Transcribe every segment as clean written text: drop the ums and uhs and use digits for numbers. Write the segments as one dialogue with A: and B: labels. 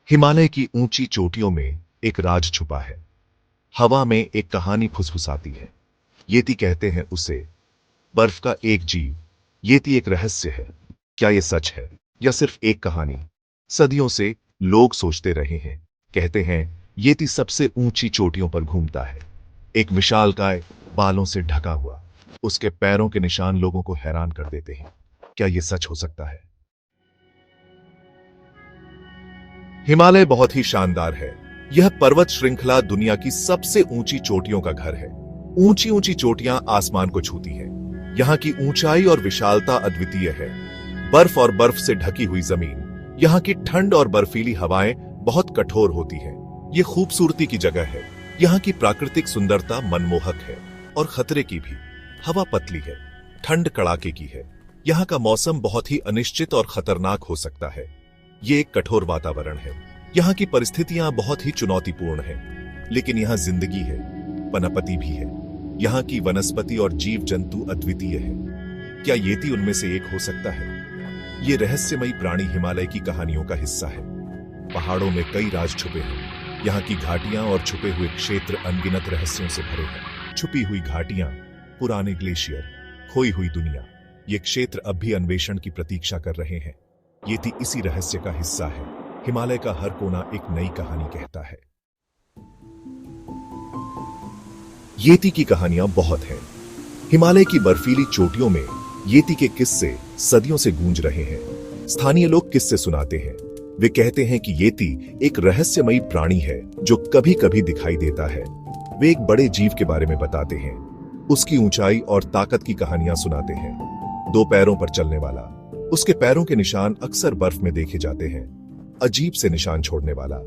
A: हिमालय की ऊंची चोटियों में एक राज छुपा है। हवा में एक कहानी फुसफुसाती है। येती कहते हैं उसे, बर्फ का एक जीव। येती एक रहस्य है। क्या यह सच है या सिर्फ एक कहानी? सदियों से लोग सोचते रहे हैं। कहते हैं येती सबसे ऊंची चोटियों पर घूमता है, एक विशालकाय, बालों से ढका हुआ। उसके पैरों के निशान लोगों को हैरान कर देते हैं। क्या यह सच हो सकता है? हिमालय बहुत ही शानदार है। यह पर्वत श्रृंखला दुनिया की सबसे ऊंची चोटियों का घर है। ऊंची ऊंची चोटियां आसमान को छूती हैं। यहाँ की ऊंचाई और विशालता अद्वितीय है। बर्फ और बर्फ से ढकी हुई जमीन, यहाँ की ठंड और बर्फीली हवाएं बहुत कठोर होती हैं। ये खूबसूरती की जगह है। यहाँ की प्राकृतिक सुंदरता मनमोहक है और खतरे की भी। हवा पतली है, ठंड कड़ाके की है। यहाँ का मौसम बहुत ही अनिश्चित और खतरनाक हो सकता है। ये एक कठोर वातावरण है। यहाँ की परिस्थितियां बहुत ही चुनौतीपूर्ण हैं, लेकिन यहाँ जिंदगी है, वनस्पति भी है। यहाँ की वनस्पति और जीव जंतु अद्वितीय है। क्या येती उनमें से एक हो सकता है? ये रहस्यमयी प्राणी हिमालय की कहानियों का हिस्सा है। पहाड़ों में कई राज छुपे हैं। यहाँ की घाटियां और छुपे हुए क्षेत्र अनगिनत रहस्यों से भरे हैं। छुपी हुई घाटियां, पुराने ग्लेशियर, खोई हुई दुनिया। ये क्षेत्र अब भी अन्वेषण की प्रतीक्षा कर रहे हैं। येती इसी रहस्य का हिस्सा है। हिमालय का हर कोना एक नई कहानी कहता है। येती की कहानियां बहुत हैं। हिमालय की बर्फीली चोटियों में येती के किस्से सदियों से गूंज रहे हैं। स्थानीय लोग किस्से सुनाते हैं। वे कहते हैं कि येती एक रहस्यमयी प्राणी है जो कभी कभी दिखाई देता है। वे एक बड़े जीव के बारे में बताते हैं। उसकी ऊंचाई और ताकत की कहानियां सुनाते हैं। 2 पैरों पर चलने वाला। उसके पैरों के निशान अक्सर बर्फ में देखे जाते हैं। अजीब से निशान छोड़ने वाला।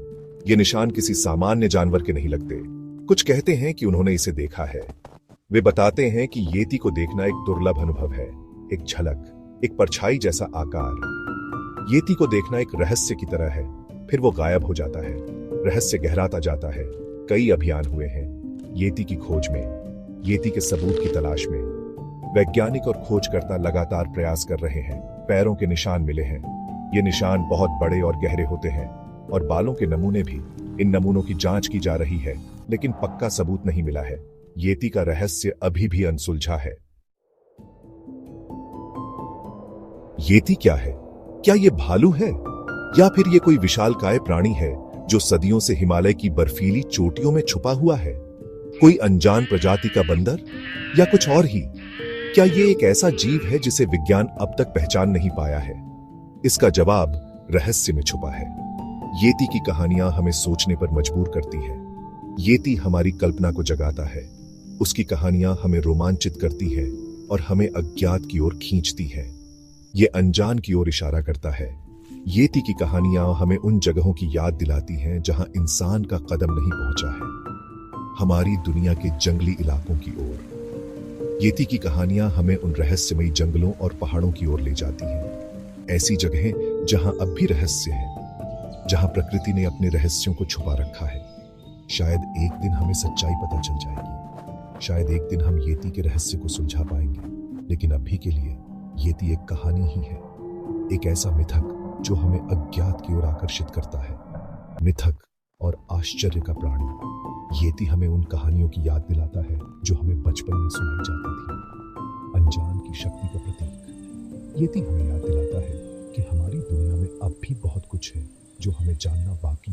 A: ये निशान किसी सामान्य जानवर के नहीं लगते। कुछ कहते हैं कि उन्होंने इसे देखा है। वे बताते हैं कि येती को देखना एक दुर्लभ अनुभव है। एक झलक, एक परछाई जैसा आकार। येती को देखना एक रहस्य की तरह है, फिर वो गायब हो जाता है। रहस्य गहराता जाता है। कई अभियान हुए हैं येती की खोज में, येती के सबूत की तलाश में। वैज्ञानिक और खोजकर्ता लगातार प्रयास कर रहे हैं। पैरों के निशान मिले हैं। ये निशान बहुत बड़े और गहरे होते हैं, और बालों के नमूने भी। इन नमूनों की जांच की जा रही है, लेकिन पक्का सबूत नहीं मिला है। येती का रहस्य अभी भी अनसुलझा है। येती क्या है? क्या ये भालू है, या फिर ये कोई विशालकाय प्राणी है जो सदियों से हिमालय की बर्फीली चोटियों में छुपा हुआ है? कोई अनजान प्रजाति का बंदर, या कुछ और ही? क्या ये एक ऐसा जीव है जिसे विज्ञान अब तक पहचान नहीं पाया है? इसका जवाब रहस्य में छुपा है। येती की कहानियां हमें सोचने पर मजबूर करती है। येती हमारी कल्पना को जगाता है। उसकी कहानियां हमें रोमांचित करती है और हमें अज्ञात की ओर खींचती है। ये अनजान की ओर इशारा करता है। येती की कहानियां हमें उन जगहों की याद दिलाती हैं जहां इंसान का कदम नहीं पहुंचा है, हमारी दुनिया के जंगली इलाकों की ओर। येती की कहानियां हमें उन रहस्यमयी जंगलों और पहाड़ों की ओर ले जाती हैं। ऐसी जगहें जहां अब भी रहस्य है, जहां प्रकृति ने अपने रहस्यों को छुपा रखा है। शायद एक दिन हमें सच्चाई पता चल जाएगी। शायद एक दिन हम येती के रहस्य को सुलझा पाएंगे। लेकिन अभी के लिए येती एक कहानी ही है, एक ऐसा मिथक जो हमें अज्ञात की ओर आकर्षित करता है। मिथक और आश्चर्य का प्राणी। येती हमें उन कहानियों की याद दिलाता है जो हमें बचपन में सुनाई जाती थी। अनजान की शक्ति का प्रतीक। येती हमें याद दिलाता है कि हमारी दुनिया में अब भी बहुत कुछ है जो हमें जानना बाकी है।